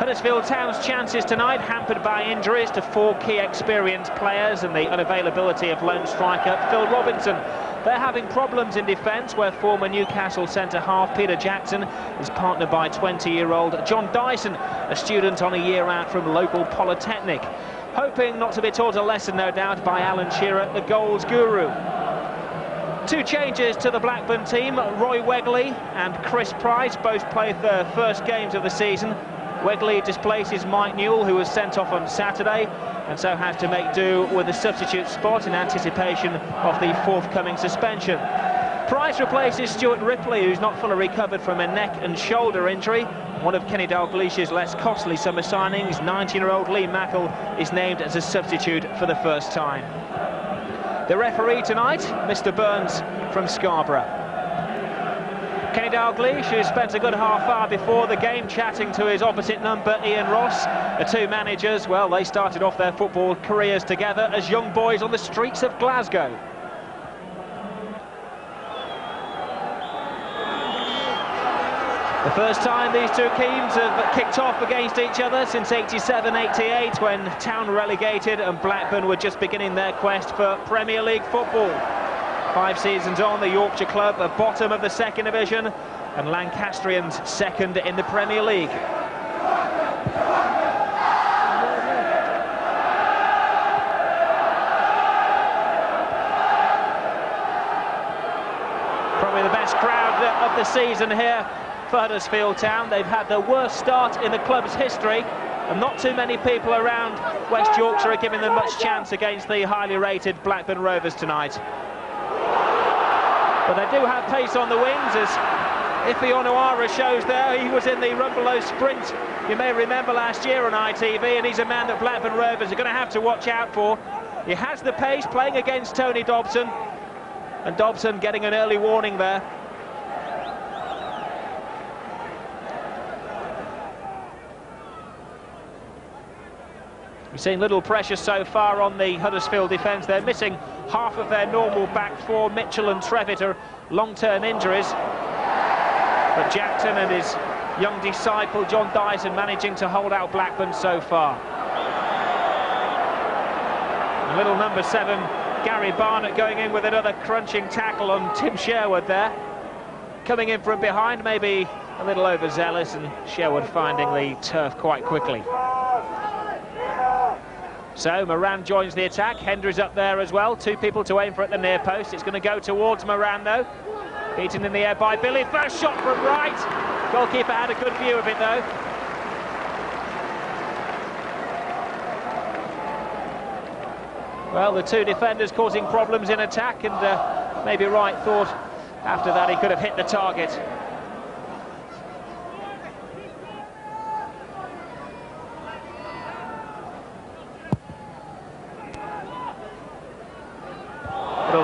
Huddersfield Town's chances tonight hampered by injuries to 4 key experienced players and the unavailability of lone striker Phil Robinson. They're having problems in defence, where former Newcastle centre-half Peter Jackson is partnered by 20-year-old John Dyson, a student on a year out from local Polytechnic. Hoping not to be taught a lesson, no doubt, by Alan Shearer, the goals guru. 2 changes to the Blackburn team. Roy Wegley and Chris Price both played their first games of the season. Wegley displaces Mike Newell, who was sent off on Saturday, and so has to make do with a substitute spot in anticipation of the forthcoming suspension. Price replaces Stuart Ripley, who's not fully recovered from a neck and shoulder injury. One of Kenny Dalglish's less costly summer signings, 19-year-old Lee Mackle, is named as a substitute for the first time. The referee tonight, Mr. Burns from Scarborough. Kenny Dalglish, who spent a good half hour before the game chatting to his opposite number, Ian Ross. The 2 managers, well, they started off their football careers together as young boys on the streets of Glasgow. The first time these 2 teams have kicked off against each other since 87-88, when Town relegated and Blackburn were just beginning their quest for Premier League football. 5 seasons on, the Yorkshire club are bottom of the 2nd division and Lancastrians 2nd in the Premier League. Probably the best crowd of the season here for Huddersfield Town. They've had the worst start in the club's history, and not too many people around West Yorkshire are giving them much chance against the highly rated Blackburn Rovers tonight. But they do have pace on the wings, as Ife Onuara shows there. He was in the Rumbelow sprint, you may remember, last year on ITV, and he's a man that Blackburn Rovers are going to have to watch out for. He has the pace, playing against Tony Dobson, and Dobson getting an early warning there. We've seen little pressure so far on the Huddersfield defence. They're missing half of their normal back 4. Mitchell and Trevitt are long-term injuries. But Jackson and his young disciple John Dyson managing to hold out Blackburn so far. And little number 7, Gary Barnett, going in with another crunching tackle on Tim Sherwood there. Coming in from behind, maybe a little overzealous, and Sherwood finding the turf quite quickly. So Moran joins the attack. Hendry's up there as well. 2 people to aim for at the near post. It's going to go towards Moran though. Beaten in the air by Billy. First shot from right. Goalkeeper had a good view of it though. Well, the 2 defenders causing problems in attack, and maybe Wright thought after that he could have hit the target.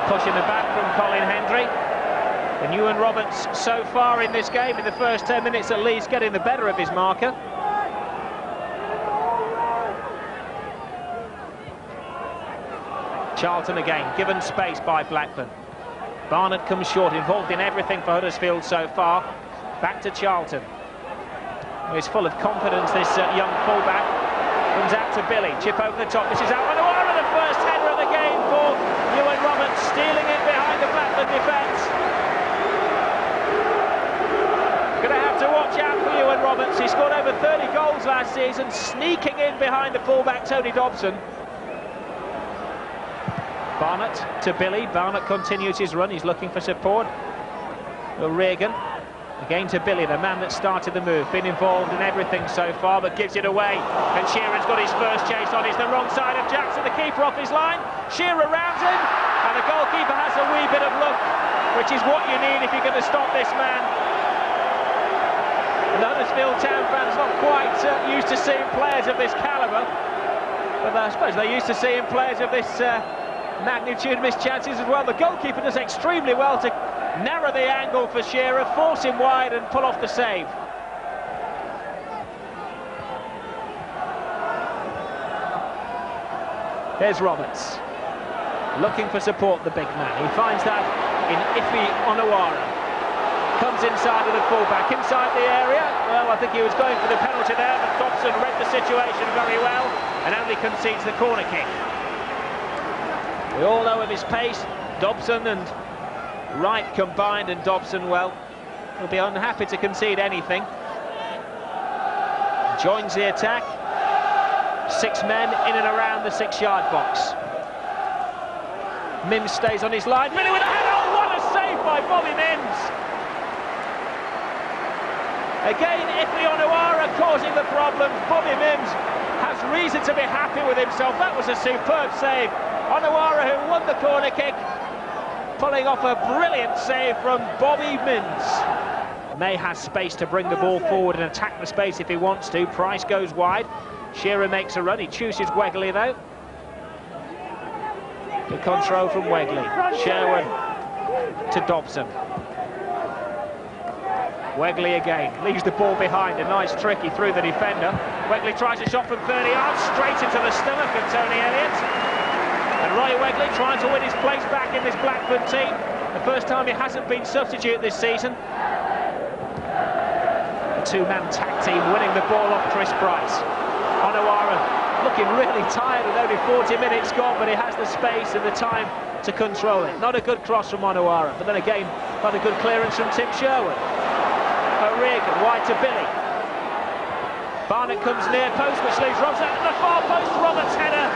Push in the back from Colin Hendry. And Ewan Roberts so far in this game, in the first 10 minutes at least, getting the better of his marker. Charlton again, given space by Blackburn. Barnett comes short, involved in everything for Huddersfield so far. Back to Charlton. He's full of confidence, this young fullback. Comes out to Billy, chip over the top. This is out Onuara, the first header of the game for Ewan Roberts, stealing it behind the Blackburn defence. Going to have to watch out for Ewan Roberts. He scored over 30 goals last season, sneaking in behind the fullback Tony Dobson. Barnett to Billy. Barnett continues his run. He's looking for support. Regan again to Billy, the man that started the move. Been involved in everything so far, but gives it away. And Shearer's got his first chase on. He's the wrong side of Jackson, the keeper off his line. Shearer rounds him, and the goalkeeper has a wee bit of luck, which is what you need if you're going to stop this man. And the Huddersfield Town fans not quite used to seeing players of this calibre, but I suppose they're used to seeing players of this magnitude miss chances as well. The goalkeeper does extremely well to narrow the angle for Shearer, force him wide and pull off the save. There's Roberts, looking for support, the big man. He finds that in Ife Onuara. Comes inside of the fullback, inside the area. Well, I think he was going for the penalty there, but Dobson situation very well and only concedes the corner kick. We all know of his pace. Dobson and Wright combined, and Dobson, well, will be unhappy to concede anything. Joins the attack. 6 men in and around the 6-yard box. Mims stays on his line. Really with a header. Oh, what a save by Bobby Mims! Again, Ify Onuara causing the problems. Bobby Mims has reason to be happy with himself. That was a superb save. Onuara, who won the corner kick, pulling off a brilliant save from Bobby Mims. May has space to bring the ball forward and attack the space if he wants to. Price goes wide. Shearer makes a run. He chooses Wegley though. The control from Wegley. Sherwood to Dobson. Wegley again, leaves the ball behind. A nice trick, he threw the defender. Wegley tries a shot from 30 yards, straight into the stomach of Tony Elliott. And Roy Wegley trying to win his place back in this Blackburn team. The first time he hasn't been substitute this season. A 2-man tag team winning the ball off Chris Price. Onuara looking really tired with only 40 minutes gone, but he has the space and the time to control it. Not a good cross from Onuara, but then again, not a good clearance from Tim Sherwood. O'Regan, wide to Billy. Barnett comes near post, which leaves Robson at the far post. Roberts' header.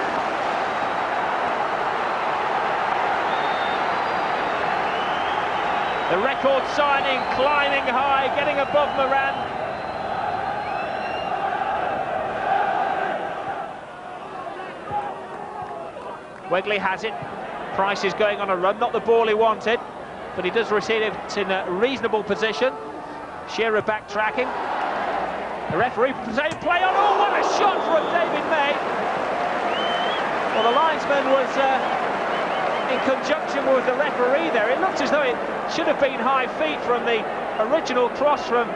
The record signing, climbing high, getting above Moran. Wegley has it. Price is going on a run, not the ball he wanted, but he does receive it in a reasonable position. Shearer backtracking. The referee play on. Oh, what a shot from David May! Well, the linesman was in conjunction with the referee there. It looked as though it should have been high feet from the original cross from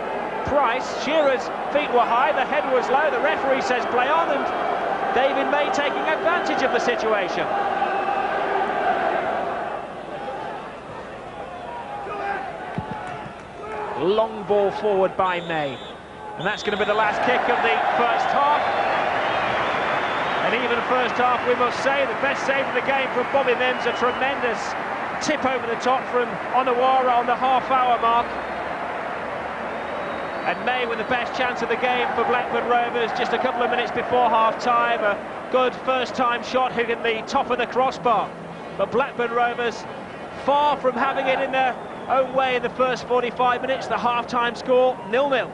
Price. Shearer's feet were high, the head was low. The referee says play on, and David May taking advantage of the situation. Long ball forward by May, and that's going to be the last kick of the first half. And even first half, we must say, the best save of the game from Bobby Mims. A tremendous tip over the top from Onuara on the half-hour mark. And May with the best chance of the game for Blackburn Rovers just a couple of minutes before half-time. A good first-time shot hitting the top of the crossbar. But Blackburn Rovers far from having it in their own way in the first 45 minutes. The half-time score, 0-0.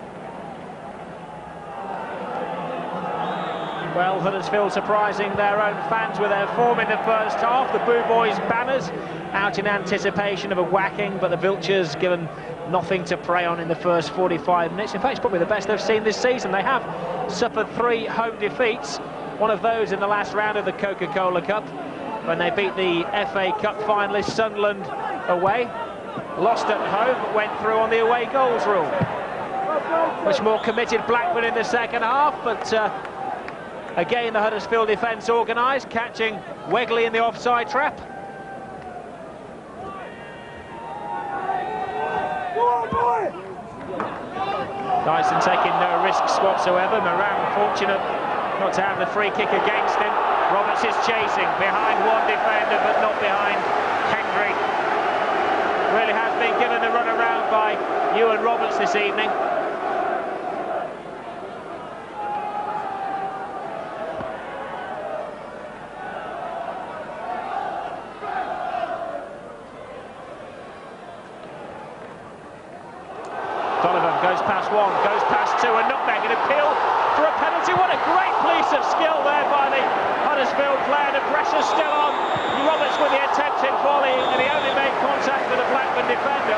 Well, Huddersfield surprising their own fans with their form in the first half. The Boo Boys banners out in anticipation of a whacking, but the Vultures given nothing to prey on in the first 45 minutes. In fact, it's probably the best they've seen this season. They have suffered 3 home defeats, one of those in the last round of the Coca-Cola Cup, when they beat the FA Cup finalist Sunderland away. Lost at home, but went through on the away goals rule. Much more committed Blackburn in the second half, but again the Huddersfield defence organised, catching Wegley in the offside trap. Dyson taking no risks whatsoever. Moran fortunate not to have the free kick against him. Roberts is chasing behind one defender, but not behind Hendry. Really has been given the run around by Ewan Roberts this evening. Donovan goes past one, goes past two, a nutmeg, an appeal for a penalty. What a great piece of skill there by the Huddersfield player. The pressure's still on. Roberts with the attempted volley, and he only made contact with the Blackburn defender.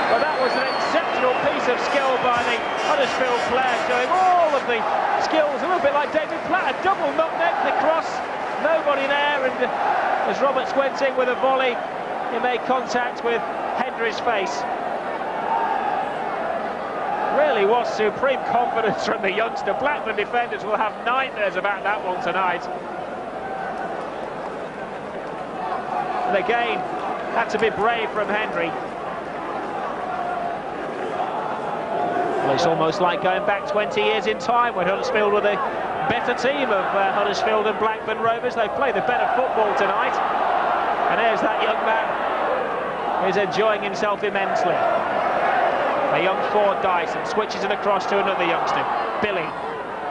But that was an exceptional piece of skill by the Huddersfield player, showing all of the skills, a little bit like David Platt, a double nutmeg, the cross, nobody there, and as Roberts went in with a volley, he made contact with Hendry's face. Really was supreme confidence from the youngster. Blackburn defenders will have nightmares about that one tonight. And again, had to be brave from Hendry. Well, it's almost like going back 20 years in time when Huddersfield were the better team of Huddersfield and Blackburn Rovers. They play the better football tonight. And there's that young man who's enjoying himself immensely. A young Ford Dyson switches it across to another youngster, Billy.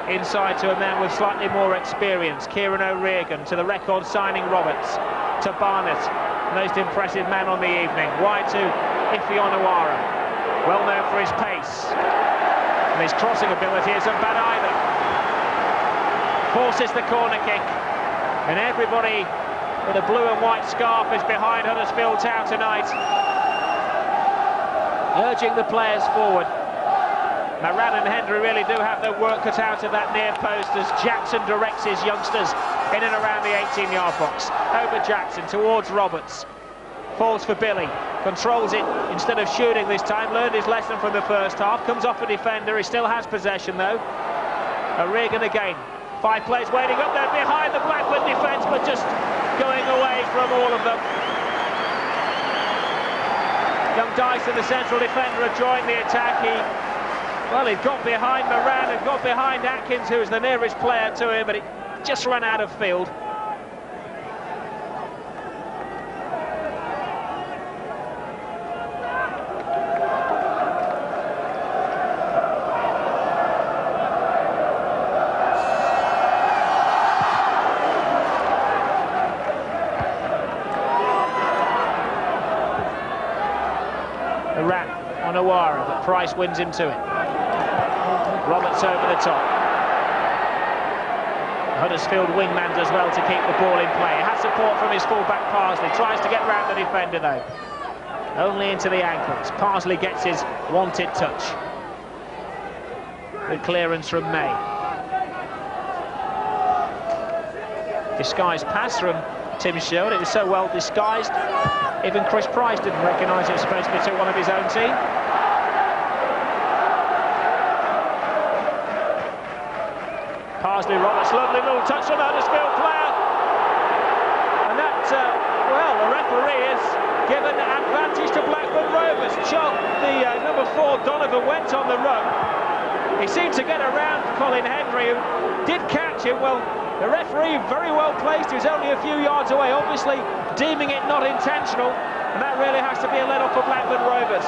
Inside to a man with slightly more experience, Kieran O'Regan, to the record signing Roberts, to Barnett, most impressive man on the evening. Wide to Ifeonawara, well known for his pace. And his crossing ability isn't bad either. Forces the corner kick, and everybody with a blue and white scarf is behind Huddersfield Town tonight, urging the players forward. Moran and Hendry really do have their work cut out of that near post as Jackson directs his youngsters in and around the 18-yard box. Over Jackson towards Roberts. Falls for Billy. Controls it instead of shooting this time. Learned his lesson from the first half. Comes off a defender. He still has possession though. O'Regan again. 5 players waiting up there behind the Blackburn defence, but just going away from all of them. Young Dyson, the central defender, had joined the attack. He'd got behind Moran and got behind Atkins, who was the nearest player to him, but it just ran out of field. Moran on Awara, but Price wins into it. Roberts over the top. Huddersfield wingman does well to keep the ball in play. Has support from his fullback Parsley. Tries to get round the defender though. Only into the ankles. Parsley gets his wanted touch. Good clearance from May. Disguised pass from Tim Sherwood. It was so well disguised, even Chris Price didn't recognise it was supposed to be to one of his own team. Parsley, Roberts, lovely little touch from Huddersfield player. And that, the referee has given advantage to Blackburn Rovers. The number 4, Donovan, went on the run. He seemed to get around Colin Hendry, who did catch him. Well, the referee very well placed. He was only a few yards away, obviously deeming it not intentional. And that really has to be a let off for Blackburn Rovers.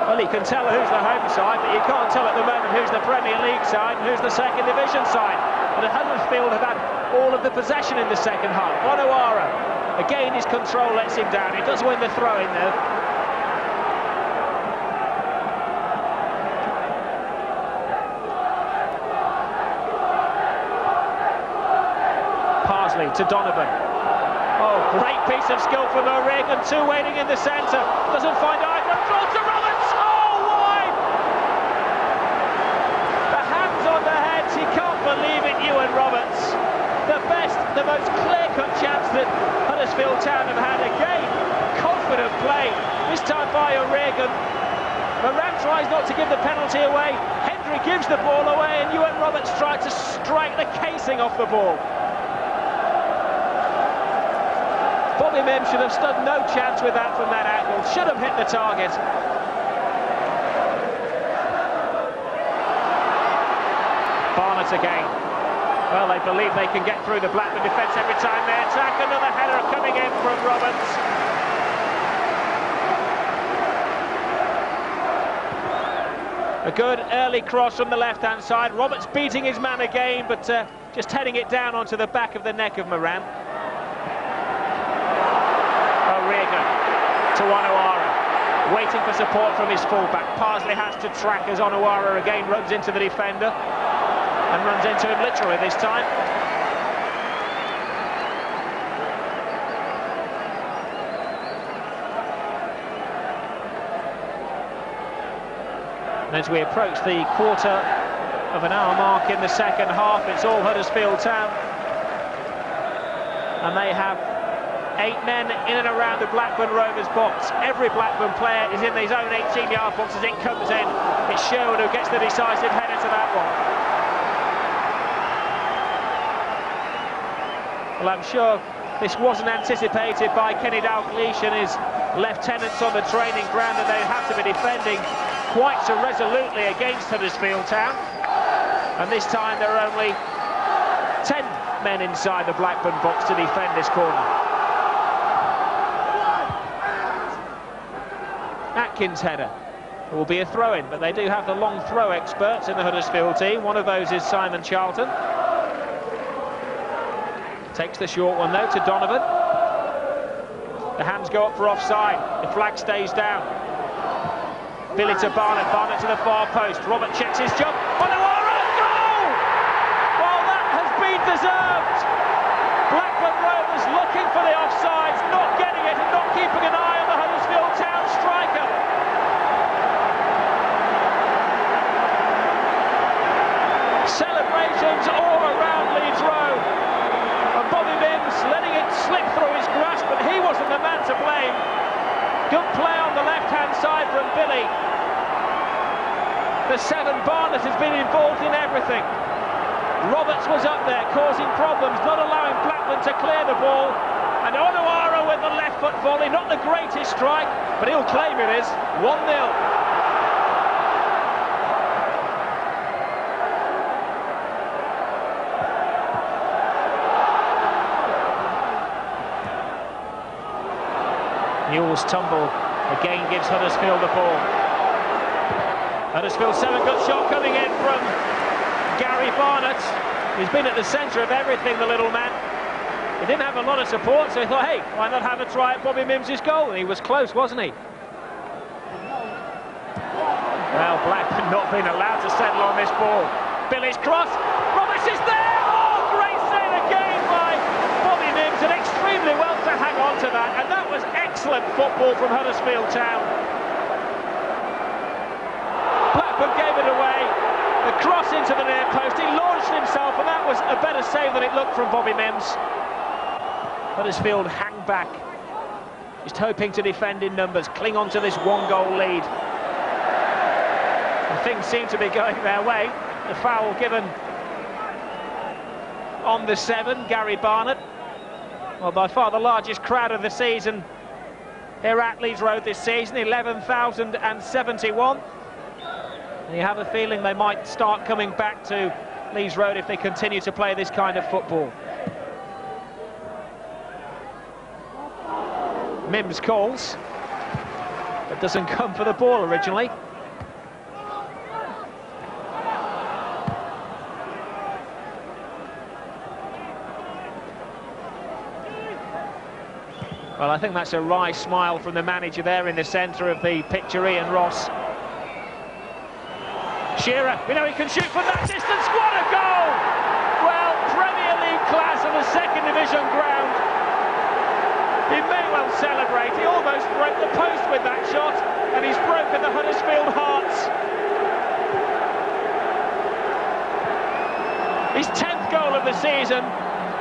Well, you can tell who's the home side, but you can't tell at the moment who's the Premier League side and who's the second division side. But Huddersfield have had all of the possession in the second half. Onowara, again his control lets him down. He does win the throw-in though. Parsley to Donovan. Oh, great piece of skill from O'Regan. 2 waiting in the centre. Doesn't find either. Throws to Roberts. He can't believe it, Ewan Roberts. The best, the most clear-cut chance that Huddersfield Town have had. Again, confident play, this time by O'Regan. Moran tries not to give the penalty away. Hendry gives the ball away, and Ewan Roberts tried to strike the casing off the ball. Bobby Mims should have stood no chance with that from that angle. Should have hit the target. Barnett again. Well, they believe they can get through the Blackburn defence every time they attack. Another header coming in from Roberts. A good early cross from the left-hand side. Roberts beating his man again, but just heading it down onto the back of the neck of Moran. O'Regan to Onowara. Waiting for support from his fullback. Parsley has to track as Onowara again runs into the defender. And runs into him literally this time. And as we approach the quarter of an hour mark in the second half, it's all Huddersfield Town. And they have 8 men in and around the Blackburn Rovers box. Every Blackburn player is in his own 18-yard box as it comes in. It's Sherwood who gets the decisive header to that one. Well, I'm sure This wasn't anticipated by Kenny Dalglish and his lieutenants on the training ground, and they have to be defending quite so resolutely against Huddersfield Town. And this time there are only 10 men inside the Blackburn box to defend this corner. Atkins' header. It will be a throw-in, but they do have the long throw experts in the Huddersfield team. One of those is Simon Charlton. Takes the short one though to Donovan. The hands go up for offside. The flag stays down. Billy to Barnett. Barnett to the far post. Robert checks his jump. Onuara, goal! Well, that has been deserved. Blackburn Rovers looking for the offsides, not getting it and not keeping an eye on the Huddersfield Town striker. Celebrations all around Leeds Road. And Bobby Mims letting it slip through his grasp, but he wasn't the man to blame. Good play on the left-hand side from Billy. The 7, Barnett, has been involved in everything. Roberts was up there causing problems, not allowing Blackburn to clear the ball. And Onuara with the left foot volley, not the greatest strike, but he'll claim it is 1-0. Newell's tumble again gives Huddersfield the ball. Huddersfield 7, good shot coming in from Gary Barnett. He's been at the centre of everything, the little man. He didn't have a lot of support, so he thought, hey, why not have a try at Bobby Mims' goal? And he was close, wasn't he? Well, Blackburn not being allowed to settle on this ball. Billy's cross. Roberts is there! Oh, great save again by Bobby Mims, and extremely well to hang on to that. And that was excellent football from Huddersfield Town. Blackburn gave it away. The cross into the near post. He launched himself, and that was a better save than it looked from Bobby Mims. Huddersfield hang back, just hoping to defend in numbers, cling on to this 1-goal lead. And things seem to be going their way. The foul given on the 7, Gary Barnett. Well, by far the largest crowd of the season here at Leeds Road this season, 11,071. And you have a feeling they might start coming back to Leeds Road if they continue to play this kind of football. Mims calls, but doesn't come for the ball originally. Well, I think that's a wry smile from the manager there in the centre of the picture, Ian Ross. Shearer, we know he can shoot from that distance. What a goal! Well, Premier League class on the 2nd Division ground. He may well celebrate. He almost broke the post with that shot, and he's broken the Huddersfield hearts. His 10th goal of the season,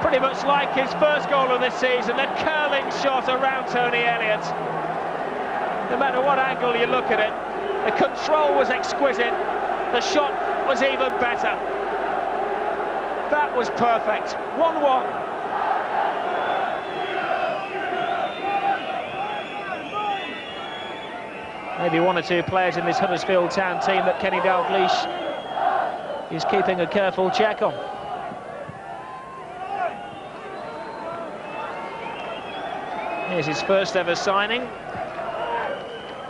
pretty much like his first goal of this season, a curling shot around Tony Elliott. No matter what angle you look at it, the control was exquisite, the shot was even better. That was perfect. 1-1. Maybe 1 or 2 players in this Huddersfield Town team that Kenny Dalglish is keeping a careful check on. Here's his first ever signing.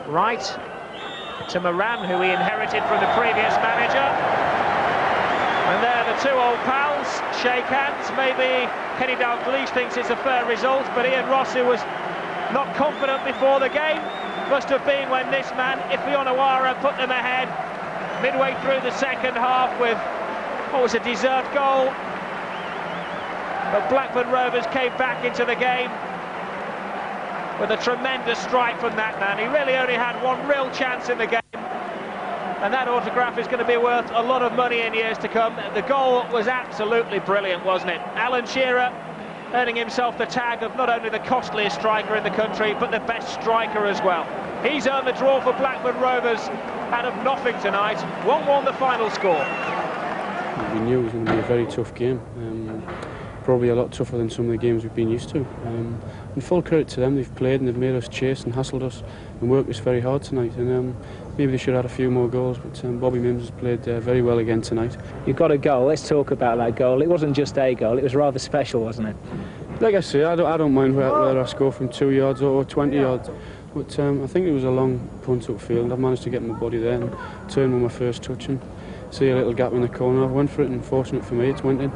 Right to Moran, who he inherited from the previous manager. And there the 2 old pals shake hands. Maybe Kenny Dalglish thinks it's a fair result, but Ian Ross, who was not confident before the game, must have been when this man, Onuara, put them ahead midway through the second half with what was a deserved goal. But Blackburn Rovers came back into the game with a tremendous strike from that man. He really only had 1 real chance in the game, and that autograph is going to be worth a lot of money in years to come. The goal was absolutely brilliant, wasn't it? Alan Shearer earning himself the tag of not only the costliest striker in the country, but the best striker as well. He's earned the draw for Blackburn Rovers out of nothing tonight. 1-1 the final score. We knew it was going to be a very tough game. probably a lot tougher than some of the games we've been used to. And full credit to them, they've played and they've made us chase and hassled us and worked us very hard tonight. And maybe they should have had a few more goals, but Bobby Mims has played very well again tonight. You got a goal. Let's talk about that goal. It wasn't just a goal, it was rather special, wasn't it? Like I say, I don't mind whether I score from 2 yards or 20 yards, but I think it was a long punt upfield. I managed to get my body there and turn with my first touch and see a little gap in the corner. I went for it, and fortunate for me, it went in.